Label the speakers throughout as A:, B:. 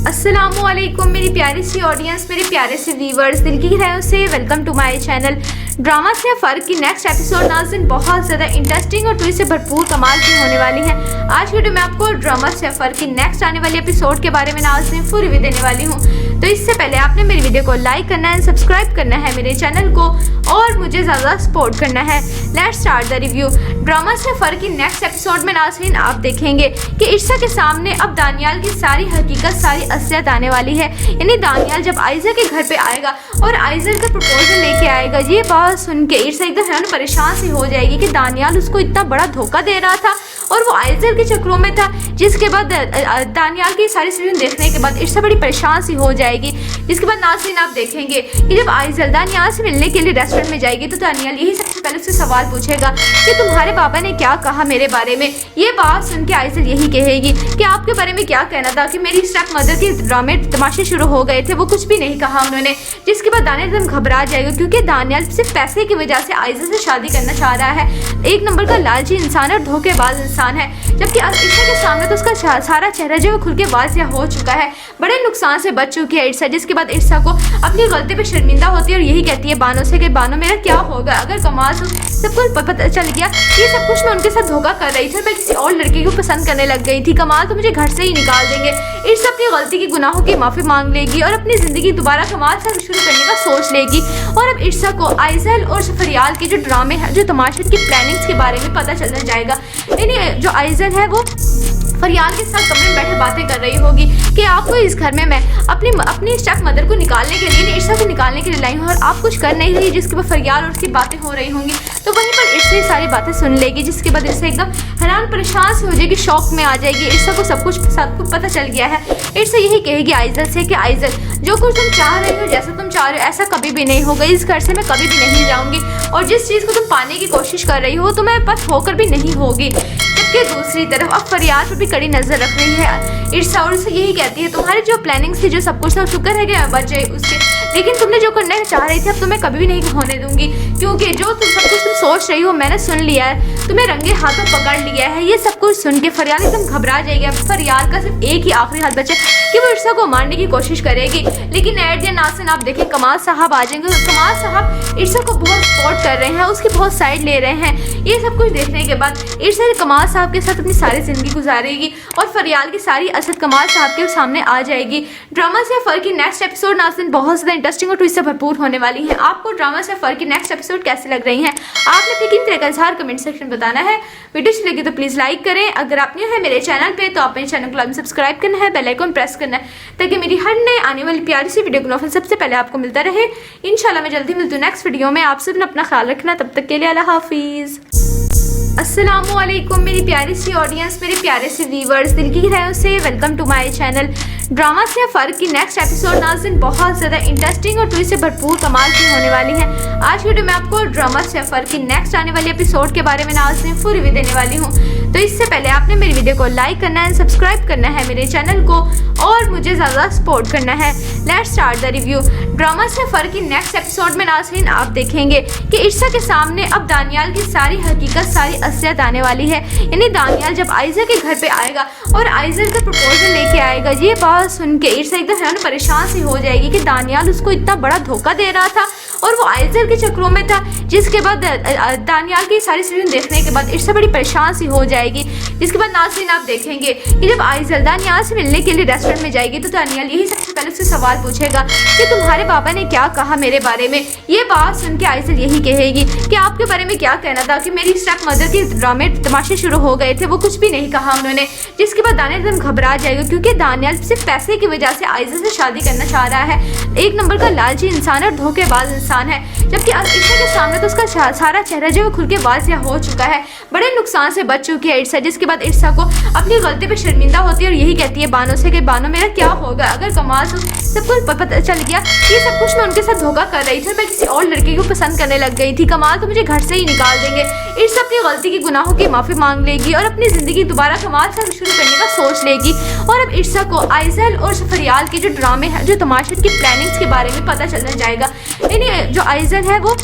A: अस्सलामुअलैकुम मेरी प्यारी सी ऑडियंस, मेरे प्यारे से व्यूवर्स, दिल की गहराइयों से welcome to my channel. Drama से फर्क की नेक्स्ट एपिसोड नाज़रीन बहुत ज़्यादा इंटरेस्टिंग और ट्विस्ट से भरपूर कमाल की होने वाली है। आज वीडियो में आपको ड्रामा से फर्क की नेक्स्ट आने वाली एपिसोड के बारे में नाज़रीन फुल रिव्यू देने वाली हूँ। तो इससे पहले आपने मेरी वीडियो को लाइक करना है, सब्सक्राइब करना है मेरे चैनल को और मुझे ज़्यादा सपोर्ट करना है। Let's start the review. Drama से फर्क की नेक्स्ट एपिसोड में नाज़रीन आप देखेंगे कि इर्शा के सामने अब दानियाल की सारी हकीकत, सारी असलियत आने वाली है। यानी दानियाल जब आयज़ा के घर पे आएगा और आयज़ा का प्रपोजल लेके आएगा, ये बात सुन के इर्शा एकदम हैरान परेशान सी हो जाएगी कि दानियाल उसको इतना बड़ा धोखा दे रहा था और वो आयज़ा के चक्रों में था। जिसके बाद दानियाल की सारी चीज़ें देखने के बाद इर्शा बड़ी परेशान सी हो जाएगी। जिसके बाद नाज़रीन आप देखेंगे कि जब आयज़ा दानियाल से मिलने के लिए रेस्टोरेंट में जाएगी तो दानियाल यही सबसे पहले उससे सवाल पूछेगा कि तुम्हारे पापा ने क्या कहा मेरे बारे में। ये बात सुन के आयज़ा यही कहेगी कि आपके बारे में क्या कहना था, कि मेरी स्टेप मदर के ड्रामे तमाशे शुरू हो गए थे, वो कुछ भी नहीं कहा उन्होंने। जिसके बाद दानियाल एकदम घबरा जाएगा क्योंकि दानियाल सिर्फ पैसे की वजह से आयज़ा से शादी करना चाह रहा है। एक नंबर का लालची इंसान और धोखेबाज इंसान है। जबकि इर्शा के सामने तो उसका सारा चेहरा जो खुल के वाज़िया हो चुका है, बड़े नुकसान से बच चुकी है इर्शा। जिसके बाद इर्शा को अपनी गलती पे शर्मिंदा होती है और यही कहती है बानो से कि बानो मेरा क्या होगा अगर कमाल को सब कुछ पता चल गया, ये सब कुछ मैं उनके साथ धोखा कर रही थी, मैं किसी और लड़की को पसंद करने लग गई थी, कमाल तो मुझे घर से ही निकाल देंगे। इर्शा अपनी गलती की गुनाहों की माफ़ी मांग लेगी और अपनी ज़िंदगी दोबारा कमाल से शुरू करने का सोच लेगी। और अब इर्शा को आइज़ल और फरियाल के जो ड्रामे हैं, जो तमाशे की प्लानिंग्स के बारे में पता चलना जाएगा। यानी जो आइज़ल है वो फरियाल के साथ कमरे में बैठे बातें कर रही होगी कि आपको इस घर में मैं अपनी स्टेप मदर को निकालने के लिए, इर्शा को निकालने के लिए लाई हूँ और आप कुछ कर नहीं रही। जिसके बाद फरियाल और उसकी बातें हो रही होंगी तो वहीं पर इर्शा सारी बातें सुन लेगी। जिसके बाद इर्शा एकदम हैरान परेशान से हो जाएगी, शौक में आ जाएगी। इर्शा को सब कुछ पता चल गया है। इर्शा यही कहेगी आइज़ल से कि आइज़ल जो कुछ तुम चाह रही हो, जैसा तुम चाह रहे हो, ऐसा कभी भी नहीं होगा। इस घर से मैं कभी भी नहीं जाऊँगी और जिस चीज़ को तुम पाने की कोशिश कर रही हो तो मैं पास होकर भी नहीं होगी। जबकि दूसरी तरफ अब फरियाल पर भी कड़ी नजर रख रही है इर्शा और उसे यही कहती है तुम्हारी जो प्लानिंग थी, जो सब कुछ था, शुक्र है कि मैं बच गई उससे, लेकिन तुमने जो करना चाह रही थी अब तुम्हें कभी भी नहीं होने दूंगी, क्योंकि जो सब कुछ तुम सोच रही हो मैंने सुन लिया है, तुम्हें रंगे हाथों पकड़ लिया है। ये सब कुछ सुन के फरियाल एकदम घबरा जाएगी। अब फरियाल का सिर्फ एक ही आखिरी हाथ बचा कि वो इर्शा को मारने की कोशिश करेगी, लेकिन एट द नाज़रीन आप देखें कमाल साहब आ जाएंगे। कमाल साहब इर्शा को बहुत सपोर्ट कर रहे हैं, उसकी बहुत साइड ले रहे हैं। ये सब कुछ देखने के बाद इर्शा कमाल साहब के साथ अपनी सारी जिंदगी गुजारेगी और फरियाल की सारी असद कमाल साहब के सामने आ जाएगी। ड्रामा से फर्क की नेक्स्ट एपिसोड नाज़रीन बहुत ज़्यादा इंटरेस्टिंग और ट्विस्ट से भरपूर होने वाली है। आपको ड्रामा से फर्क की नेक्स्ट एपिसोड कैसे लग रही हैं, आपने अपनी किन तरह का इजहार कमेंट सेक्शन में बताना है। वीडियो अच्छी लगी तो प्लीज़ लाइक करें। अगर आप न्यू है मेरे चैनल पे तो आप मेरे चैनल को सब्सक्राइब करना है, बेल आइकन प्रेस करना है ताकि मेरी हर नए आने वाली प्यारी सी वीडियो का सबसे पहले आपको मिलता रहे। इंशाल्लाह मैं जल्दी मिलती हूँ नेक्स्ट वीडियो में। आप सब अपना ख्याल रखना, तब तक के लिए अल्लाह हाफिज़। अस्सलामुअलैकुम मेरी प्यारी सी ऑडियंस, मेरे प्यारे से व्यूवर्स, दिल की गहराइयों से welcome to my channel. Drama से फर्क की नेक्स्ट एपिसोड नाज़रीन बहुत ज़्यादा इंटरेस्टिंग और ट्विस्ट से भरपूर कमाल की होने वाली है। आज वीडियो में आपको ड्रामा से फर्क की नेक्स्ट आने वाली एपिसोड के बारे में नाज़रीन फुल रिव्यू देने वाली हूँ। तो इससे पहले आपने मेरी वीडियो को लाइक करना है, सब्सक्राइब करना है मेरे चैनल को और मुझे ज़्यादा सपोर्ट करना है। Let's start the review. Drama से फर्क की नेक्स्ट एपिसोड में नाज़रीन आप देखेंगे कि इर्शा के सामने अब दानियाल की सारी हकीकत, सारी असलियत आने वाली है। यानी दानियाल जब आयज़ा के घर पे आएगा और आयज़ा का प्रपोजल लेके आएगा, ये बात सुन के इर्शा एकदम हैरान परेशान सी हो जाएगी कि दानियाल उसको इतना बड़ा धोखा दे रहा था और वो आयज़ा के चक्रों में था। जिसके बाद दानियाल की सारी चीज़ें देखने के बाद इर्शा बड़ी परेशान सी हो जाएगी। जिसके बाद नाज़रीन आप देखेंगे कि जब आयज़ा दानियाल से मिलने के लिए रेस्टोरेंट में जाएगी तो दानियाल यही सबसे पहले उससे सवाल पूछेगा कि तुम्हारे पापा ने क्या कहा मेरे बारे में। ये बात सुन के आयज़ा यही कहेगी कि आपके बारे में क्या कहना था, कि मेरी स्टेप मदर के ड्रामे तमाशे शुरू हो गए थे, वो कुछ भी नहीं कहा उन्होंने। जिसके बाद दानियाल एकदम घबरा जाएगा क्योंकि दानियाल सिर्फ पैसे की वजह से आयज़ा से शादी करना चाह रहा है। एक नंबर का लालची इंसान और धोखेबाज इंसान है। जबकि इर्शा के सामने तो उसका सारा चेहरा जो खुल के वाज़िया हो चुका है, बड़े नुकसान से बच चुकी है इर्शा। जिसके बाद इर्शा को अपनी गलती पे शर्मिंदा होती है और यही कहती है बानो से कि बानो मेरा क्या होगा अगर कमाल को सब कुछ पता चल गया, ये सब कुछ मैं उनके साथ धोखा कर रही थी, मैं किसी और लड़की को पसंद करने लग गई थी, कमाल तो मुझे घर से ही निकाल देंगे। इर्शा अपनी गलती की गुनाहों की माफ़ी मांग लेगी और अपनी ज़िंदगी दोबारा कमाल से शुरू करने का सोच लेगी। और अब इर्शा को आइज़ल और फरियाल के जो ड्रामे हैं, जो तमाशे की प्लानिंग्स के बारे में पता चलना जाएगा। यानी जो आइज़ल है वो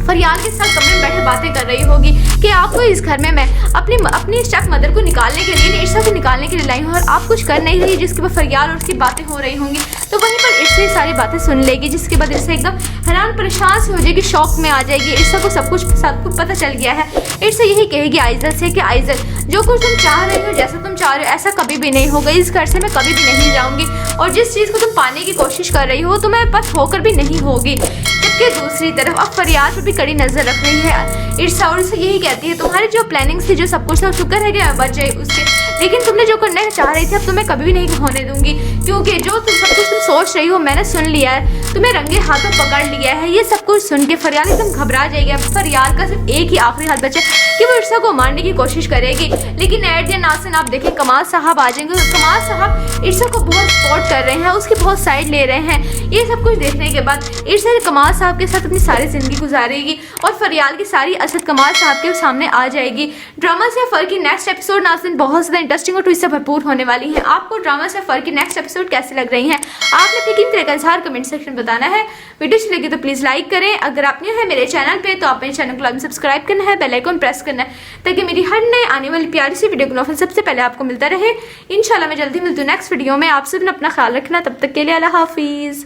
A: फरियाल के साथ कमरे में बैठे बातें कर रही होगी कि आपको इस घर में मैं अपनी स्टेप मदर को निकालने के लिए, ईर्षा को निकालने के लिए लाई हूँ और आप कुछ कर नहीं रही, जिसके बाद फरियाल और उसकी बातें हो रही होंगी। तो वहीं पर ईर्षा ये सारी बातें सुन लेगी, जिसके बाद ईर्षा एकदम हैरान परेशान सी हो जाएगी, शौक में आ जाएगी। ईर्षा को सब कुछ पता चल गया है। ईर्षा यही कहेगी आइजल से कि आइजल, जो कुछ तुम चाह रही हो, जैसा तुम चाह रहे हो, ऐसा कभी भी नहीं होगा। इस घर से मैं कभी भी नहीं जाऊंगी और जिस चीज़ को तुम पाने की कोशिश कर रही हो तो मैं पास होकर भी नहीं होगी। जबकि दूसरी तरफ अब फरियाल पर भी कड़ी नजर रख रही है ईर्षा, और उसे यही कहती है तुम्हारी जो प्लानिंग थी, जो सब कुछ था, शुक्र है कि मैं बच गई उससे, लेकिन तुमने जो करना चाह रही थी अब तुम्हें कभी भी नहीं होने दूंगी, क्योंकि जो सब कुछ तुम सोच रही हो मैंने सुन लिया है, तुम्हें रंगे हाथों पकड़ लिया है। ये सब कुछ सुन के फरियाल एकदम घबरा जाएगी। अब फरियाल का सिर्फ एक ही आखिरी हाथ बचा कि वो ईर्षा को मारने की कोशिश करेगी, लेकिन एट द नाज़रीन आप देखें कमाल साहब आ जाएंगे। कमाल साहब ईर्षा को बहुत सपोर्ट कर रहे हैं, उसकी बहुत साइड ले रहे हैं। ये सब कुछ देखने के बाद ईर्षा कमाल साहब के साथ अपनी सारी जिंदगी गुजारेगी और फरियाल की सारी असद कमाल साहब के सामने आ जाएगी। ड्रामा से फर की नेक्स्ट एपिसोड नाज़रीन बहुत ज़्यादा इंटरेस्टिंग और ट्विस्ट से भरपूर होने वाली है। आपको ड्रामा से फर की नेक्स्ट एपिसोड कैसे लग रही है, आपने अपनी कीमती राय का इज़हार कमेंट सेक्शन में बताना है। वीडियो अच्छी लगी तो प्लीज़ लाइक करें। अगर आप न्यू है मेरे चैनल पे तो आप मेरे चैनल को सब्सक्राइब करना है, बेल आइकन प्रेस करना है, ताकि मेरी हर नए आने वाली प्यारी सी वीडियो का सबसे पहले आपको मिलता रहे। इंशाल्लाह मैं जल्दी मिलती हूँ नेक्स्ट वीडियो में। आप सब ने अपना ख्याल रखना, तब तक के लिए अल्लाह हाफिज़।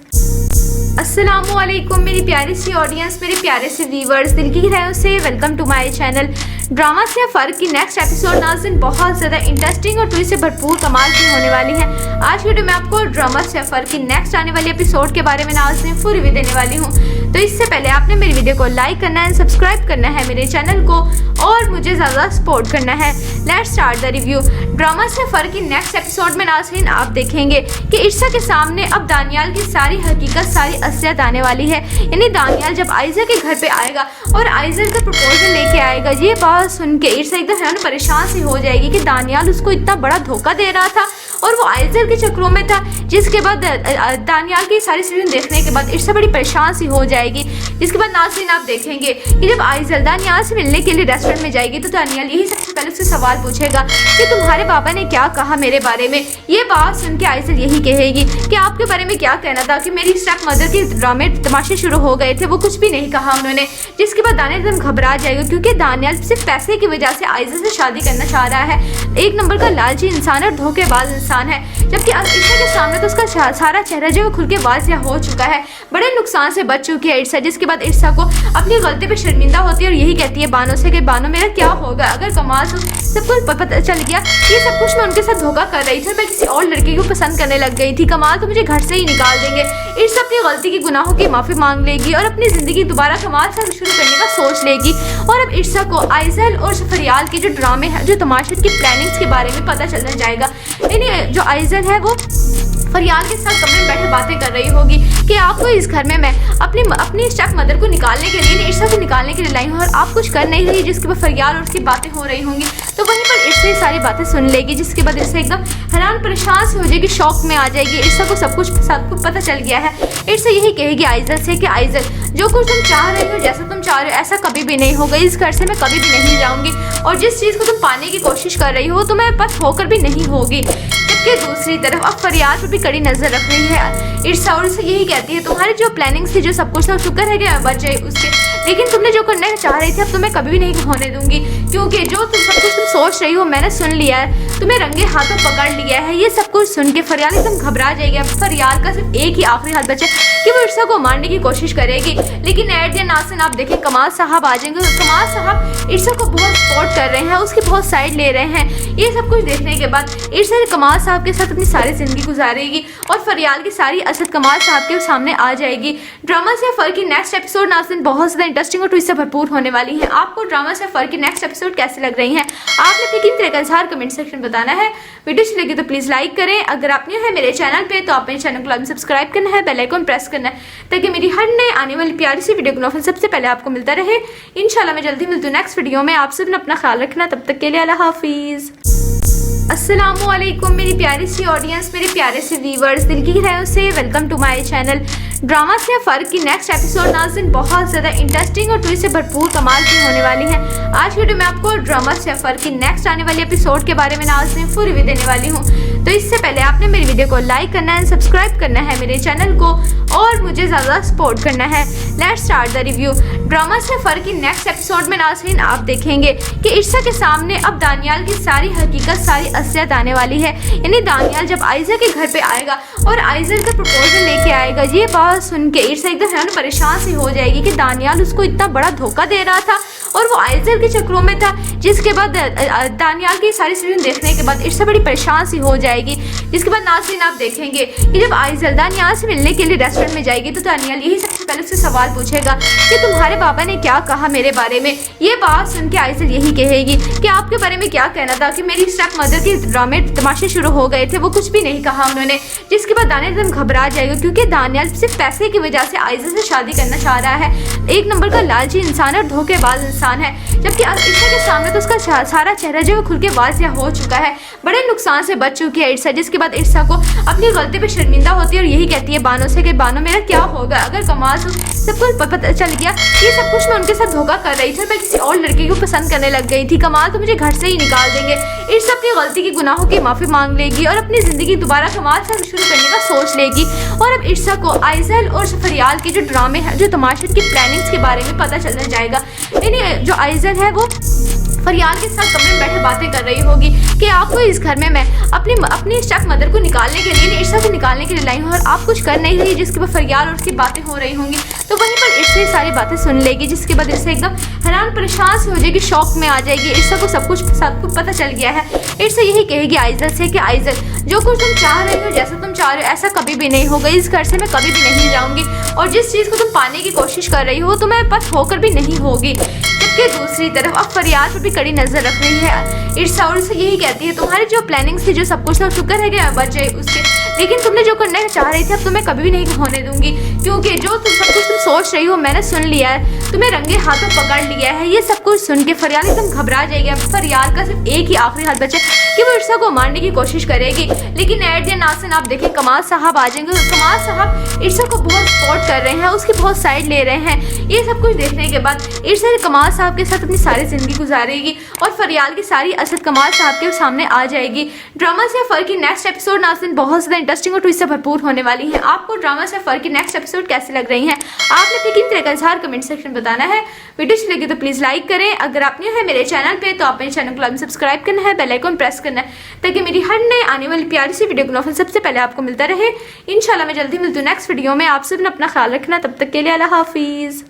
A: अस्सलामुअलैकुम मेरी प्यारी सी ऑडियंस, मेरे प्यारे से व्यूवर्स, दिल की गहराइयों से welcome to my channel. Drama से फर्क की नेक्स्ट एपिसोड नाज़रीन बहुत ज़्यादा इंटरेस्टिंग और ट्विस्ट से भरपूर कमाल की होने वाली है। आज वीडियो में आपको ड्रामा से फर्क की नेक्स्ट आने वाली एपिसोड के बारे में नाज़रीन फुल रिव्यू देने वाली हूँ। तो इससे पहले आपने मेरी वीडियो को लाइक करना है, सब्सक्राइब करना है मेरे चैनल को और मुझे ज़्यादा सपोर्ट करना है। Let's start the review. Drama से फर्क की नेक्स्ट एपिसोड में नाज़रीन आप देखेंगे कि ईर्षा के सामने अब दानियाल की सारी हकीकत, सारी असलियत आने वाली है। यानी दानियाल जब आइज़ा के घर पे आएगा और आइज़ा का प्रपोजल लेके आएगा, ये बात सुन के ईर्षा एकदम हैरान परेशान सी हो जाएगी कि दानियाल उसको इतना बड़ा धोखा दे रहा था और वो आइज़ा के चक्रों में था। जिसके बाद दानियाल की सारी चीज़ें देखने के बाद ईर्षा बड़ी परेशान सी हो जाएगी। जिसके बाद नाज़रीन आप देखेंगे कि जब आइज़ा दानियाल से मिलने के लिए रेस्टोरेंट में जाएगी तो दानियाल यही सबसे पहले उससे सवाल पूछेगा कि तुम्हारे पापा ने क्या कहा मेरे बारे में। ये बात सुन के आइज़ा यही कहेगी कि आपके बारे में क्या कहना था, कि मेरी स्टेप मदर के ड्रामे तमाशे शुरू हो गए थे, वो कुछ भी नहीं कहा उन्होंने। जिसके बाद दानियाल एकदम घबरा जाएगा, क्योंकि दानियाल सिर्फ पैसे की वजह से आइज़ा से शादी करना चाह रहा है। एक नंबर का लालची इंसान और धोखेबाज इंसान है। जबकि ईर्षा के सामने तो उसका सारा चेहरा जो खुल के वाज़िया हो चुका है, बड़े नुकसान से बच चुकी है ईर्षा। जिसके बाद ईर्षा को अपनी गलती पे शर्मिंदा होती है और यही कहती है बानो से कि बानो मेरा क्या होगा अगर कमाल को सब कुछ पता चल गया, ये सब कुछ मैं उनके साथ धोखा कर रही थी, मैं किसी और लड़के को पसंद करने लग गई थी, कमाल तो मुझे घर से ही निकाल देंगे। ईर्षा अपनी गलती की गुनाहों की माफ़ी मांग लेगी और अपनी ज़िंदगी दोबारा कमाल से शुरू करने का सोच लेगी। और अब ईर्षा को आइज़ल और फरियाल के जो ड्रामे हैं, जो तमाशे की प्लानिंग्स के बारे में पता चलना जाएगा। यानी जो आइज़ल है वो फरियाल के साथ कमरे में बैठे बातें कर रही होगी कि आपको इस घर में मैं अपनी स्टेप मदर को निकालने के लिए, ईर्षा को निकालने के लिए लाई हूँ और आप कुछ कर नहीं रही, जिसके बाद फरियाल और उसकी बातें हो रही होंगी। तो वहीं पर ईर्षा ये सारी बातें सुन लेगी, जिसके बाद ईर्षा एकदम हैरान परेशान से हो जाएगी, शौक में आ जाएगी। ईर्षा को सब कुछ पता चल गया है। ईर्षा यही कहेगी आइज़ल से कि आइज़ल, जो कुछ तुम चाह रही हो, जैसा तुम चाह रहे हो, ऐसा कभी भी नहीं होगा। इस घर से मैं कभी भी नहीं जाऊंगी और जिस चीज़ को तुम पाने की कोशिश कर रही हो तो मैं पास होकर भी नहीं होगी। जबकि दूसरी तरफ अब फरियाल पर भी कड़ी नजर रख रही है ईर्षा, और उसे यही कहती है तुम्हारी जो प्लानिंग थी, जो सब कुछ था, शुक्र है कि मैं बच गई उससे, लेकिन तुमने जो करना चाह रही थी अब तुम्हें कभी भी नहीं होने दूंगी, क्योंकि जो सब कुछ तुम सोच रही हो मैंने सुन लिया है, तुम्हें रंगे हाथों पकड़ लिया है। ये सब कुछ सुन के फरियाल एकदम घबरा जाएगी। अब फरियाल का सिर्फ एक ही आखिरी हाथ बचा कि वो ईर्षा को मारने की कोशिश करेगी, लेकिन एट द नाज़रीन आप देखें कमाल साहब आ जाएंगे। कमाल साहब ईर्षा को बहुत सपोर्ट कर रहे हैं, उसकी बहुत साइड ले रहे हैं। ये सब कुछ देखने के बाद ईर्षा कमाल साहब के साथ अपनी सारी जिंदगी गुजारेगी और फरियाल की सारी असद कमाल साहब के सामने आ जाएगी। ड्रामा से फर्क की नेक्स्ट एपिसोड नाज़रीन बहुत ज़्यादा इंटरेस्टिंग और ट्विस्ट से भरपूर होने वाली है। आपको ड्रामा से फर्क की नेक्स्ट एपिसोड कैसे लग रही है, आपने अपनी कीमती राय का इज़हार कमेंट सेक्शन में बताना है। वीडियो अच्छी लगी तो प्लीज़ लाइक करें। अगर आप न्यू है मेरे चैनल पे तो आप मेरे चैनल को सब्सक्राइब करना है, बेल आइकन प्रेस करना है, ताकि मेरी हर नए आने वाली प्यारी सी वीडियो का सबसे पहले आपको मिलता रहे। इंशाल्लाह मैं जल्दी मिलती हूँ नेक्स्ट वीडियो में। आप सब ने अपना ख्याल रखना, तब तक के लिए अल्लाह हाफिज़। अस्सलामुअलैकुम मेरी प्यारी सी ऑडियंस, मेरे प्यारे से व्यूवर्स, दिल की गहराइयों से welcome to my channel. Drama से फर्क की नेक्स्ट एपिसोड नाज़रीन बहुत ज़्यादा इंटरेस्टिंग और ट्विस्ट से भरपूर कमाल की होने वाली है। आज वीडियो में आपको ड्रामा से फर्क की नेक्स्ट आने वाली एपिसोड के बारे में नाज़रीन फुल रिव्यू देने वाली हूँ। तो इससे पहले आपने मेरी वीडियो को लाइक करना है, सब्सक्राइब करना है मेरे चैनल को और मुझे ज़्यादा सपोर्ट करना है। Let's start the review. Drama से फ़र्क की नेक्स्ट एपिसोड में नाज़रीन आप देखेंगे कि इर्सा के सामने अब दानियाल की सारी हकीकत, सारी असलियत आने वाली है। यानी दानियाल जब आयज़ा के घर पे आएगा और आयज़ा का प्रपोजल लेके आएगा, ये बात सुन के इर्सा एकदम है ना परेशान सी हो जाएगी कि दानियाल उसको इतना बड़ा धोखा दे रहा था और वो आयज़ा के चक्रों में था। जिसके बाद दानियाल की सारी चीज़ें देखने के बाद इर्सा बड़ी परेशान सी हो जाएगी। जिसके बाद नाज़रीन आप देखेंगे कि जब आयज़ा दानियाल से मिलने के लिए रेस्टोरेंट में जाएगी तो दानियाल यही सबसे पहले उससे सवाल पूछेगा कि तुम्हारे पापा ने क्या कहा मेरे बारे में। ये बात सुन के आयज़ा यही कहेगी कि आपके बारे में क्या कहना था, कि मेरी स्टेप मदर के ड्रामे तमाशे शुरू हो गए थे, वो कुछ भी नहीं कहा उन्होंने। जिसके बाद दानियाल एकदम घबरा जाएगा क्योंकि दानियाल सिर्फ पैसे की वजह से आयज़ा से शादी करना चाह रहा है। एक नंबर का लालची इंसान और धोखेबाज इंसान है। जबकि इर्सा के सामने तो उसका सारा चेहरा जो है खुल के वाज़िया हो चुका है, बड़े नुकसान से बच चुकी है इर्सा। जिसके बाद इर्सा को अपनी गलती पे शर्मिंदा होती है और यही कहती है बानो से कि बानो मेरा क्या होगा अगर कमाल को सब कुछ पता चल गया कि सब कुछ मैं उनके साथ धोखा कर रही थी, मैं किसी और लड़के को पसंद करने लग गई थी, कमाल तो मुझे घर से ही निकाल देंगे। इर्सा अपनी गलती की गुनाहों की माफ़ी मांग लेगी और अपनी ज़िंदगी दोबारा कमाल से शुरू करने का सोच लेगी। और अब इर्सा को आइज़ल और फरियाल के जो ड्रामे हैं, जो तमाशे की प्लानिंग्स के बारे में पता चलना जाएगा। यानी जो आइज़ल है वो फरियाल के साथ कमरे में बैठे बातें कर रही होगी कि आपको इस घर में मैं अपनी स्टेप मदर को निकालने के लिए, इर्सा को निकालने के लिए लाई हूँ और आप कुछ कर नहीं रही। जिसके बाद फरियाल और उसकी बातें हो रही होंगी तो वहीं पर इर्सा ये सारी बातें सुन लेगी। जिसके बाद इर्सा एकदम हैरान परेशान से हो जाएगी, शौक में आ जाएगी। इर्सा को सब कुछ पता चल गया है। इर्सा यही कहेगी आइज़ल से कि आइज़ल जो कुछ तुम चाह रही हो, जैसा तुम चाह रहे हो ऐसा कभी भी नहीं होगा। इस घर से मैं कभी भी नहीं जाऊँगी और जिस चीज़ को तुम पाने की कोशिश कर रही हो तो मैं पास होकर भी नहीं होगी। जबकि दूसरी तरफ अब फरियाल पर भी कड़ी नजर रख रही है इर्सा और उसे यही कहती है तुम्हारी जो प्लानिंग्स थी, जो सब कुछ शुक्र है कि बच जाए उसके, लेकिन तुमने जो करना चाह रही थी अब तुम्हें कभी भी नहीं होने दूंगी क्योंकि जो सब कुछ तुम सोच रही हो मैंने सुन लिया है, तुम्हें रंगे हाथों पकड़ लिया है। ये सब कुछ सुन के फरियाल एकदम घबरा जाएगी। अब फरियाल का सिर्फ एक ही आखिरी हाथ बचा कि वो इर्सा को मारने की कोशिश करेगी। लेकिन एट द नाज़रीन आप देखें कमाल साहब आ जाएंगे। कमाल साहब इर्सा को बहुत सपोर्ट कर रहे हैं, उसकी बहुत साइड ले रहे हैं। ये सब कुछ देखने के बाद इर्सा कमाल साहब के साथ अपनी सारी जिंदगी गुजारेगी और फरियाल की सारी असद कमाल साहब के सामने आ जाएगी। ड्रामा से फ़र्क की नेक्स्ट एपिसोड नाज़रीन बहुत ज़्यादा इंटरेस्टिंग और ट्विस्ट से भरपूर होने वाली है। आपको ड्रामा से फ़र्क की नेक्स्ट एपिसोड कैसे लग रही है आपने अपनी कीमती राय का इज़हार कमेंट सेक्शन बताना है। वीडियो अच्छी लगी तो प्लीज़ लाइक करें। अगर आप न्यू है मेरे चैनल पे तो आप मेरे चैनल को सब्सक्राइब करना है, बेल आइकन प्रेस करना है ताकि मेरी हर नए आने वाली प्यारी सी वीडियो को सबसे पहले आपको मिलता रहे। इंशाल्लाह मैं जल्दी मिलती हूँ नेक्स्ट वीडियो में। आप सब ने अपना ख्याल रखना, तब तक के लिए अल्लाह हाफिज़।